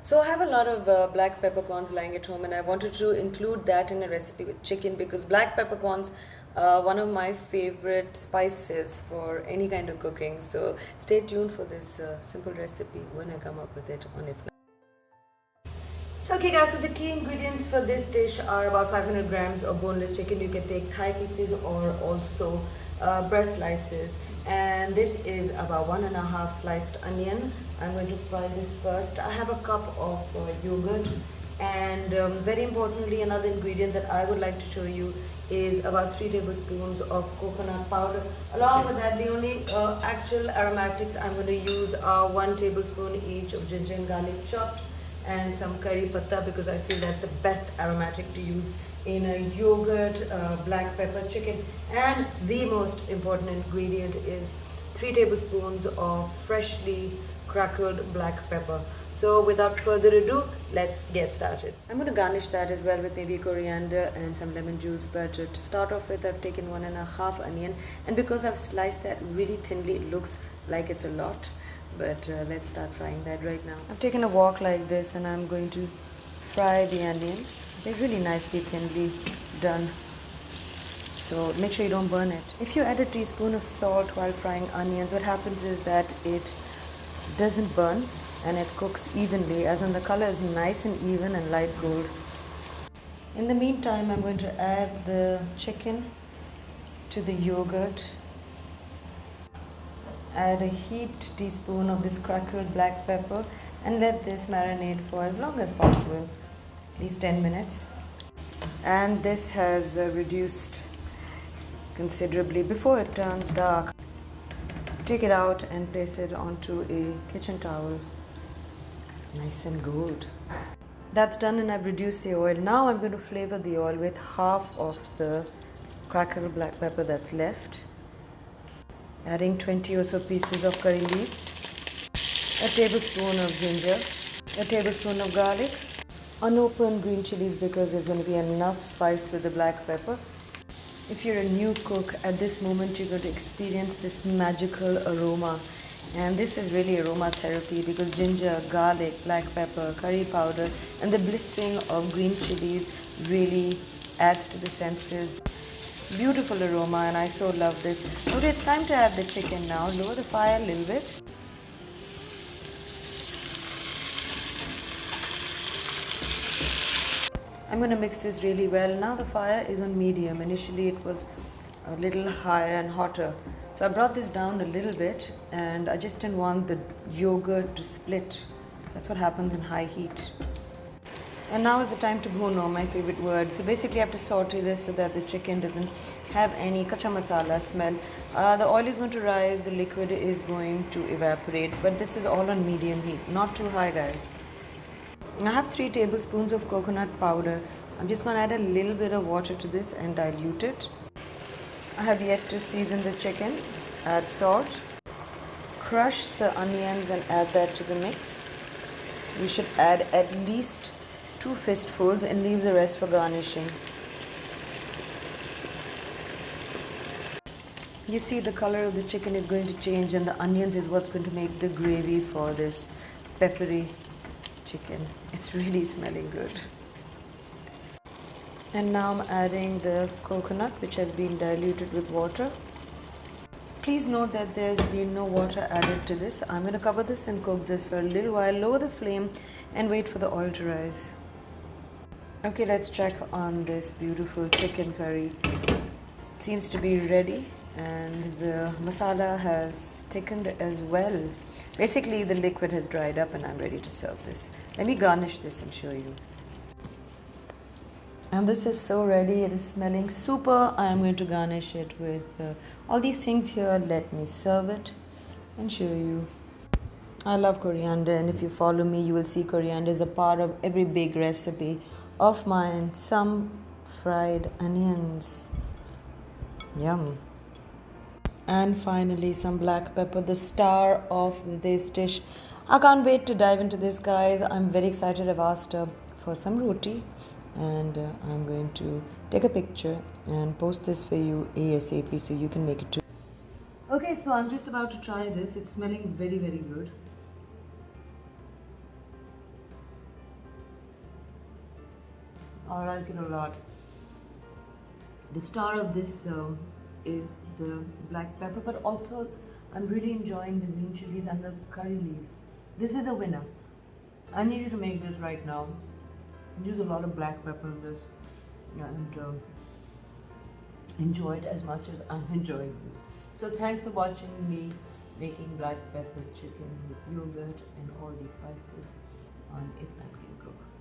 So I have a lot of black peppercorns lying at home, and I wanted to include that in a recipe with chicken because black peppercorns are one of my favorite spices for any kind of cooking. So stay tuned for this simple recipe when I come up with it on Ifnatcancook. Okay guys, so the key ingredients for this dish are about 500 grams of boneless chicken. You can take thigh pieces or also breast slices. And this is about 1.5 sliced onion. I'm going to fry this first. I have a cup of yogurt, and very importantly, another ingredient that I would like to show you is about 3 tablespoons of coconut powder. Along with that, the only actual aromatics I'm going to use are 1 tablespoon each of ginger and garlic chopped, and some curry patta because I feel that's the best aromatic to use in a yogurt black pepper chicken. And the most important ingredient is 3 tablespoons of freshly crackled black pepper. So without further ado, let's get started. I'm going to garnish that as well with maybe coriander and some lemon juice, but to start off with, I've taken 1.5 onion, and because I've sliced that really thinly, it looks like it's a lot, but let's start frying that right now. I've taken a wok like this and I'm going to fry the onions. They're really nicely thinly done, so make sure you don't burn it. If you add a teaspoon of salt while frying onions, what happens is that it doesn't burn and it cooks evenly, as in the color is nice and even and light gold. In the meantime, I'm going to add the chicken to the yogurt. Add a heaped teaspoon of this crackled black pepper and let this marinate for as long as possible, at least 10 minutes. And this has reduced considerably before it turns dark. Take it out and place it onto a kitchen towel. Nice and gold. That's done, and I've reduced the oil. Now I'm going to flavor the oil with half of the crackled black pepper that's left. Adding 20 or so pieces of curry leaves, a tablespoon of ginger, a tablespoon of garlic, unopened green chilies because there's going to be enough spice with the black pepper. If you're a new cook, at this moment you're going to experience this magical aroma, and this is really aromatherapy because ginger, garlic, black pepper, curry powder and the blistering of green chilies really adds to the senses. Beautiful aroma, and I so love this. Okay, it's time to add the chicken now. Lower the fire a little bit. I'm going to mix this really well. Now the fire is on medium. Initially it was a little higher and hotter. So I brought this down a little bit, and I just didn't want the yogurt to split. That's what happens in high heat. And now is the time to bhuno, my favorite word. So basically I have to saute this so that the chicken doesn't have any kacha masala smell. The oil is going to rise, the liquid is going to evaporate, but this is all on medium heat, not too high guys. I have 3 tablespoons of coconut powder. I'm just going to add a little bit of water to this and dilute it. I have yet to season the chicken. Add salt. Crush the onions and add that to the mix. You should add at least 2 fistfuls and leave the rest for garnishing. You see, the color of the chicken is going to change, and the onions is what's going to make the gravy for this peppery chicken. It's really smelling good. And now I'm adding the coconut, which has been diluted with water. Please note that there's been no water added to this. I'm going to cover this and cook this for a little while. Lower the flame and wait for the oil to rise. Okay, let's check on this beautiful chicken curry. It seems to be ready, and the masala has thickened as well. Basically the liquid has dried up and I'm ready to serve this. Let me garnish this and show you. And this is so ready. It is smelling super. I am going to garnish it with all these things here. Let me serve it and show you. I love coriander, and if you follow me, you will see coriander is a part of every big recipe of mine. Some fried onions. Yum. And finally some black pepper, the star of this dish. I can't wait to dive into this, guys. I'm very excited. I've asked her for some roti, and I'm going to take a picture and post this for you ASAP so you can make it too. Okay, so I'm just about to try this. It's smelling very, very good. I like it a lot. The star of this is the black pepper, but also I'm really enjoying the green chilies and the curry leaves. This is a winner. I need you to make this right now. Use a lot of black pepper in this, and enjoy it as much as I'm enjoying this. So thanks for watching me making black pepper chicken with yogurt and all these spices on Ifnatcancook.